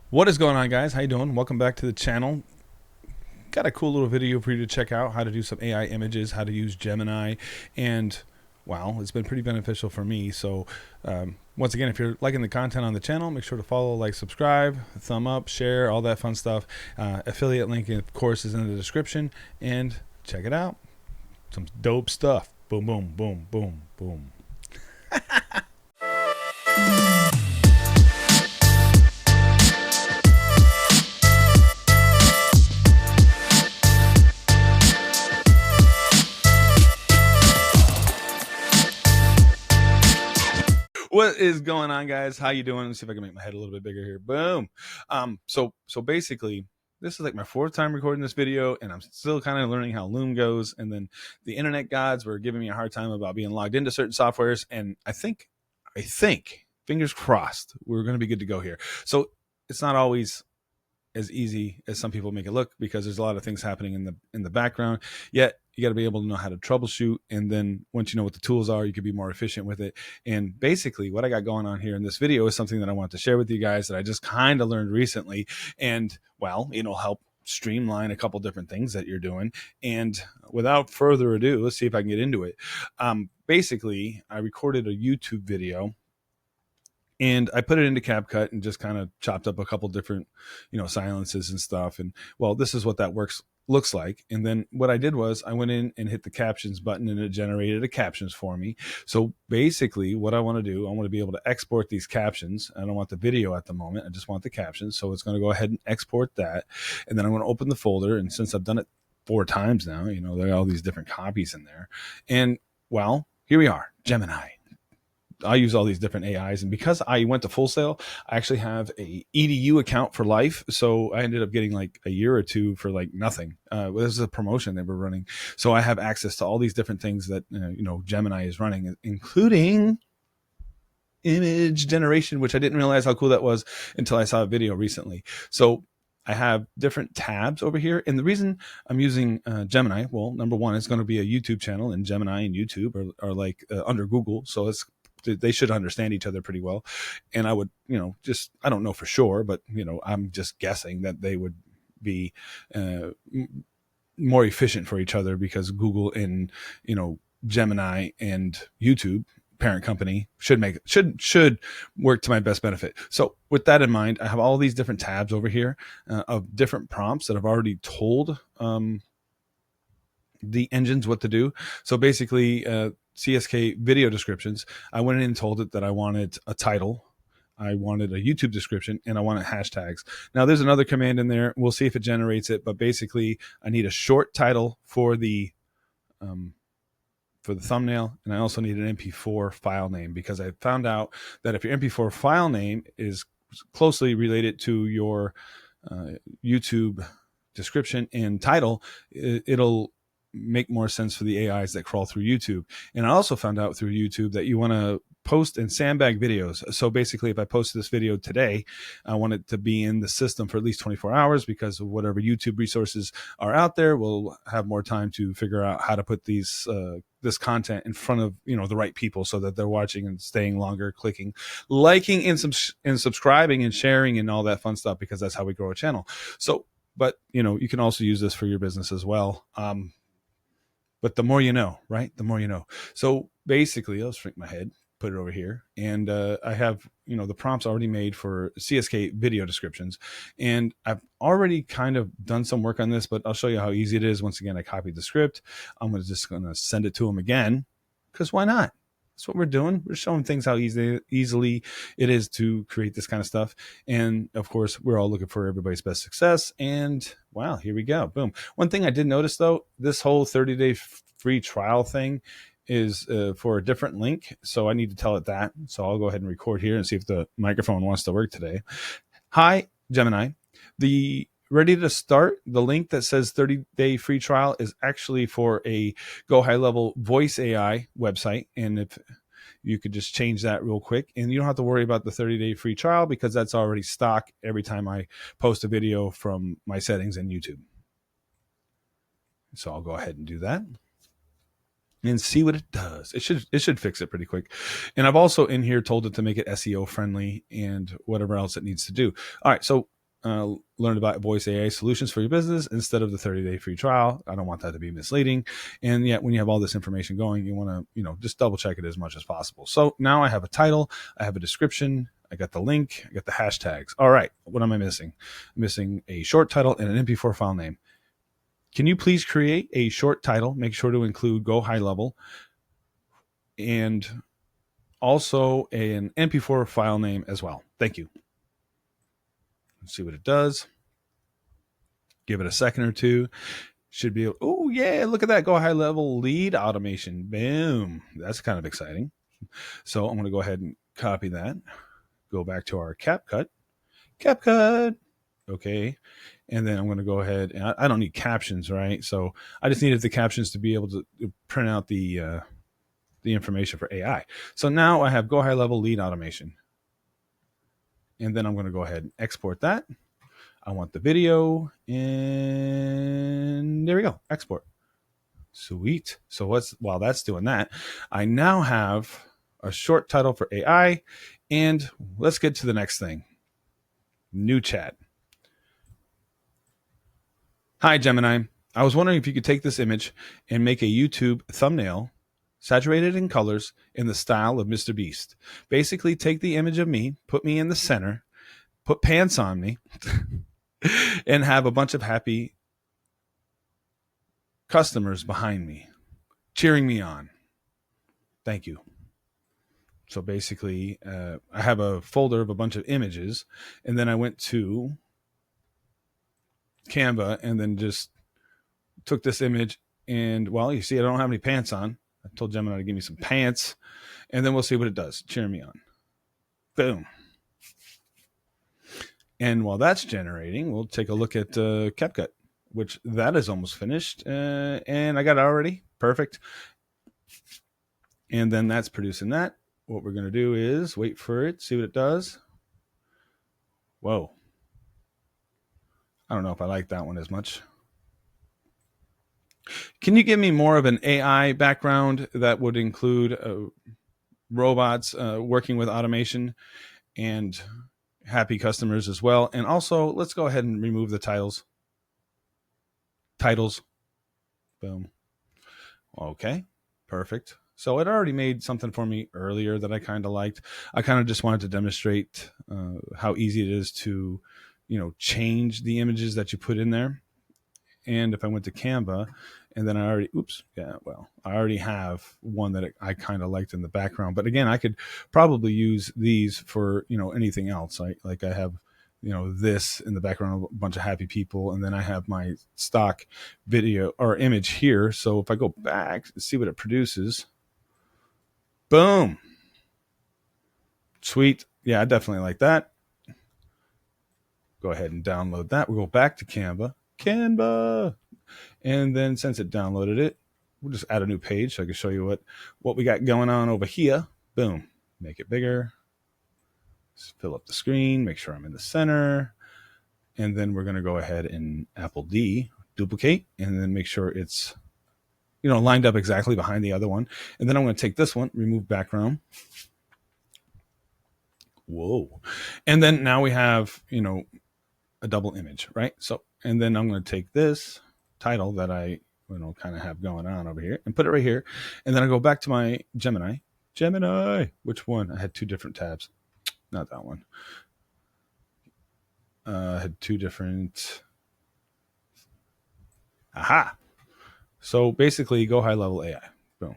What is going on, guys? How you doing? Welcome back to the channel. Got a cool little video for you to check out how to do some AI images, how to use Gemini, and wow, it's been pretty beneficial for me. So once again, if you're liking the content on the channel, make sure to follow, like, subscribe, thumb up, share, all that fun stuff. Affiliate link, of course, is in the description, and check it out. Some dope stuff. Boom, boom, boom, boom, boom. What is going on, guys? How you doing? Let's see if I can make my head a little bit bigger here. Boom. So basically, this is like my fourth time recording this video, and I'm still kind of learning how Loom goes. And then the internet gods were giving me a hard time about being logged into certain softwares, and I think, fingers crossed, we're going to be good to go here. So it's not always as easy as some people make it look, because there's a lot of things happening in the background. Yet you got to be able to know how to troubleshoot, and then once you know what the tools are, you can be more efficient with it. And basically what I got going on here in this video is something that I want to share with you guys that I just kind of learned recently, and well, help streamline a couple different things that you're doing. And without further ado, let's see if I can get into it. Basically, I recorded a YouTube video and I put it into CapCut and just kind of chopped up a couple different, silences and stuff. And well, this is what that looks like. And then what I did was I went in and hit the captions button, and it generated a captions for me. So basically what I want to do, I want to be able to export these captions. I don't want the video at the moment. I just want the captions. So it's going to go ahead and export that. And then I'm going to open the folder. And since I've done it 4 times now, there are all these different copies in there. And well, here we are, Gemini. I use all these different AIs, and because I went to Full Sail, I actually have a EDU account for life. So I ended up getting like a year or two for like nothing. This is a promotion they were running, so I have access to all these different things that Gemini is running, including image generation, which I didn't realize how cool that was until I saw a video recently. So I have different tabs over here. And the reason I'm using Gemini, well, number one, it's going to be a YouTube channel, and Gemini and YouTube are like under Google. So they should understand each other pretty well. And I would, I don't know for sure, but, I'm just guessing that they would be more efficient for each other, because Google and, Gemini and YouTube parent company should work to my best benefit. So with that in mind, I have all these different tabs over here of different prompts that I've already told the engines what to do. So basically, CSK video descriptions, I went in and told it that I wanted a title, I wanted a YouTube description, and I wanted hashtags. Now there's another command in there. We'll see if it generates it, but basically I need a short title for the thumbnail, and I also need an MP4 file name, because I found out that if your MP4 file name is closely related to your YouTube description and title, it'll make more sense for the AIs that crawl through YouTube. And I also found out through YouTube that you want to post and sandbag videos. So basically, if I post this video today, I want it to be in the system for at least 24 hours, because of whatever YouTube resources are out there, we'll have more time to figure out how to put this content in front of the right people, so that they're watching and staying longer, clicking, liking, and subscribing and sharing and all that fun stuff, because that's how we grow a channel. So, but you can also use this for your business as well. But the more you know, right? The more you know. So basically, I'll shrink my head, put it over here, and I have the prompts already made for CSK video descriptions, and I've already kind of done some work on this, but I'll show you how easy it is. Once again, I copied the script. I'm just going to send it to them again, because why not? That's what we're doing. We're showing things how easily it is to create this kind of stuff. And of course, we're all looking for everybody's best success. And wow, here we go. Boom. One thing I did notice, though, this whole 30-day free trial thing is for a different link. So I need to tell it that. So I'll go ahead and record here and see if the microphone wants to work today. Hi, Gemini. The ready to start, the link that says 30-day free trial is actually for a Go High Level voice AI website. And if you could just change that real quick, and you don't have to worry about the 30-day free trial, because that's already stock every time I post a video from my settings in YouTube. So I'll go ahead and do that and see what it does. It should fix it pretty quick. And I've also in here told it to make it SEO friendly and whatever else it needs to do. All right. So learned about voice AI solutions for your business instead of the 30-day free trial. I don't want that to be misleading. And yet when you have all this information going, you want to, just double check it as much as possible. So now I have a title, I have a description, I got the link, I got the hashtags. All right, what am I missing? I'm missing a short title and an MP4 file name. Can you please create a short title? Make sure to include Go High Level and also an MP4 file name as well. Thank you. Let's see what it does. Give it a second or two. Should be, oh yeah, look at that. Go High Level lead automation. Boom. That's kind of exciting. So I'm going to go ahead and copy that. Go back to our CapCut. Okay. And then I'm going to go ahead and I don't need captions, right? So I just needed the captions to be able to print out the information for AI. So now I have Go High Level lead automation. And then I'm going to go ahead and export that. I want the video, and there we go, export. Sweet. So while that's doing that, I now have a short title for AI, and let's get to the next thing. New chat. Hi, Gemini. I was wondering if you could take this image and make a YouTube thumbnail saturated in colors in the style of Mr. Beast. Basically, take the image of me, put me in the center, put pants on me, and have a bunch of happy customers behind me, cheering me on. Thank you. So basically, I have a folder of a bunch of images, and then I went to Canva and then just took this image, and well, you see I don't have any pants on. I told Gemini to give me some pants, and then we'll see what it does. Cheer me on. Boom. And while that's generating, we'll take a look at CapCut, which that is almost finished. And I got it already. Perfect. And then that's producing that. What we're going to do is wait for it, see what it does. Whoa. I don't know if I like that one as much. Can you give me more of an AI background that would include robots working with automation and happy customers as well? And also, let's go ahead and remove the titles. Boom. Okay, perfect. So it already made something for me earlier that I kind of liked. I kind of just wanted to demonstrate how easy it is to, change the images that you put in there. And if I went to Canva and then I already have one that I kind of liked in the background. But again, I could probably use these for, anything else. I have, this in the background, a bunch of happy people. And then I have my stock video or image here. So if I go back and see what it produces, boom. Sweet. Yeah, I definitely like that. Go ahead and download that. We'll go back to Canva. And then since it downloaded it, we'll just add a new page so I can show you what we got going on over here. Boom. Make it bigger. Just fill up the screen. Make sure I'm in the center. And then we're going to go ahead and Apple D, duplicate, and then make sure it's lined up exactly behind the other one. And then I'm going to take this one, remove background. Whoa. And then now we have, a double image, right? So, and then I'm going to take this title that I, kind of have going on over here and put it right here. And then I go back to my Gemini, which one? I had two different tabs. Not that one. I had two different. Aha. So basically Go High Level AI. Boom.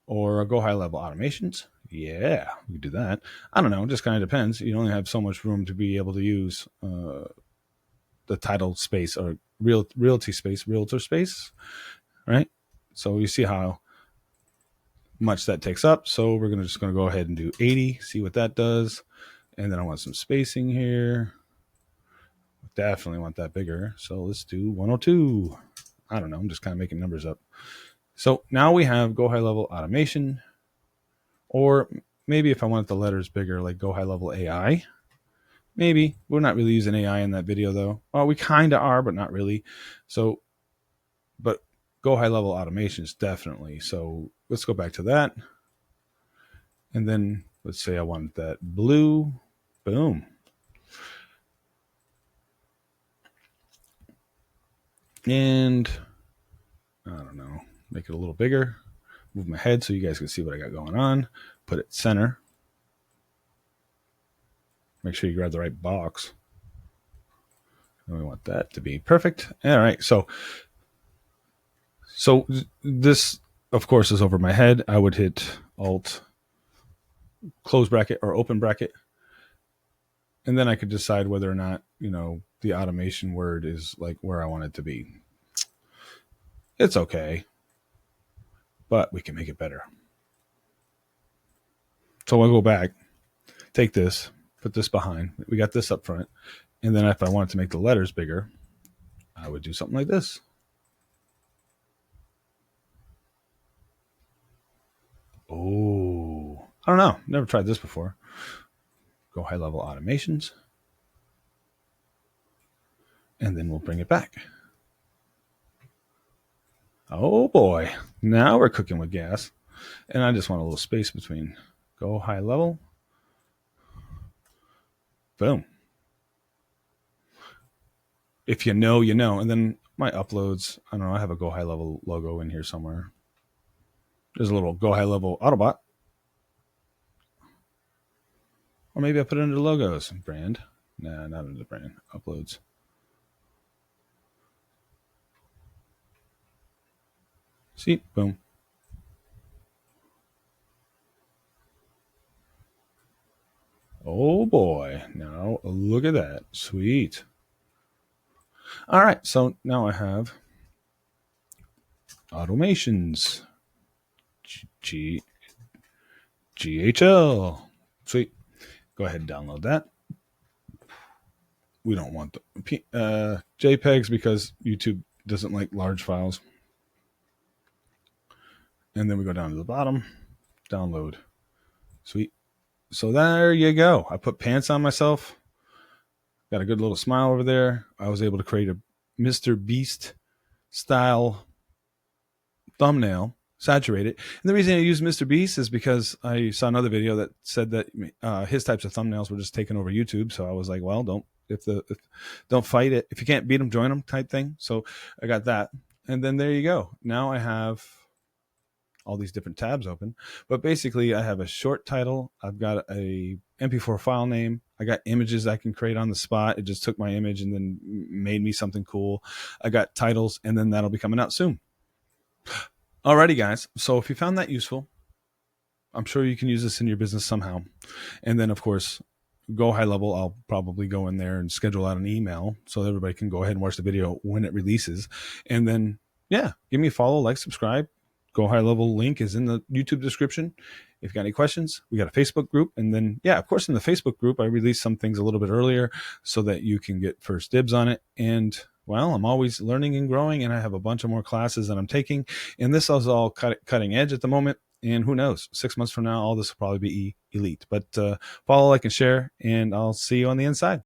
Or Go High Level Automations. Yeah, we can do that. I don't know. It just kind of depends. You only have so much room to be able to use the title space or realtor space, right? So you see how much that takes up. So we're just going to go ahead and do 80, see what that does. And then I want some spacing here. Definitely want that bigger. So let's do 102. I don't know. I'm just kind of making numbers up. So now we have Go High Level Automation. Or maybe if I want the letters bigger, like Go High Level AI. Maybe. We're not really using AI in that video, though. Well, we kind of are, but not really. So, but Go High Level Automations, definitely. So let's go back to that. And then let's say I want that blue. Boom. And I don't know, make it a little bigger, move my head so you guys can see what I got going on, put it center. Make sure you grab the right box. And we want that to be perfect. All right, so this, of course, is over my head. I would hit Alt, close bracket, or open bracket, and then I could decide whether or not, the automation word is like where I want it to be. It's okay, but we can make it better. So I'll go back, take this, put this behind. We got this up front. And then if I wanted to make the letters bigger, I would do something like this. Oh, I don't know. Never tried this before. Go high level automations. And then we'll bring it back. Oh boy. Now we're cooking with gas. And I just want a little space between. Go high level. Boom. If you know, you know. And then my uploads, I don't know, I have a Go High Level logo in here somewhere. There's a little Go High Level Autobot. Or maybe I put it under logos. Brand. Nah, not under the brand. Uploads. See? Boom. Oh boy. Now look at that. Sweet. All right. So now I have automations. GHL. Sweet. Go ahead and download that. We don't want the JPEGs because YouTube doesn't like large files. And then we go down to the bottom. Download. Sweet. So there you go. I put pants on myself. Got a good little smile over there. I was able to create a Mr. Beast style thumbnail, saturate it. And the reason I use Mr. Beast is because I saw another video that said that his types of thumbnails were just taking over YouTube. So I was like, well, don't fight it. If you can't beat them, join them type thing. So I got that. And then there you go. Now I have all these different tabs open, but basically I have a short title. I've got a MP4 file name. I got images I can create on the spot. It just took my image and then made me something cool. I got titles, and then that'll be coming out soon. Alrighty, guys. So if you found that useful, I'm sure you can use this in your business somehow. And then, of course, Go High Level, I'll probably go in there and schedule out an email so that everybody can go ahead and watch the video when it releases. And then, yeah, give me a follow, like, subscribe. Go High Level link is in the YouTube description. If you got any questions, we got a Facebook group. And then, yeah, of course, in the Facebook group, I release some things a little bit earlier so that you can get first dibs on it. And, well, I'm always learning and growing, and I have a bunch of more classes that I'm taking. And this is all cutting edge at the moment. And who knows, 6 months from now, all this will probably be elite. But follow, like, and share, and I'll see you on the inside.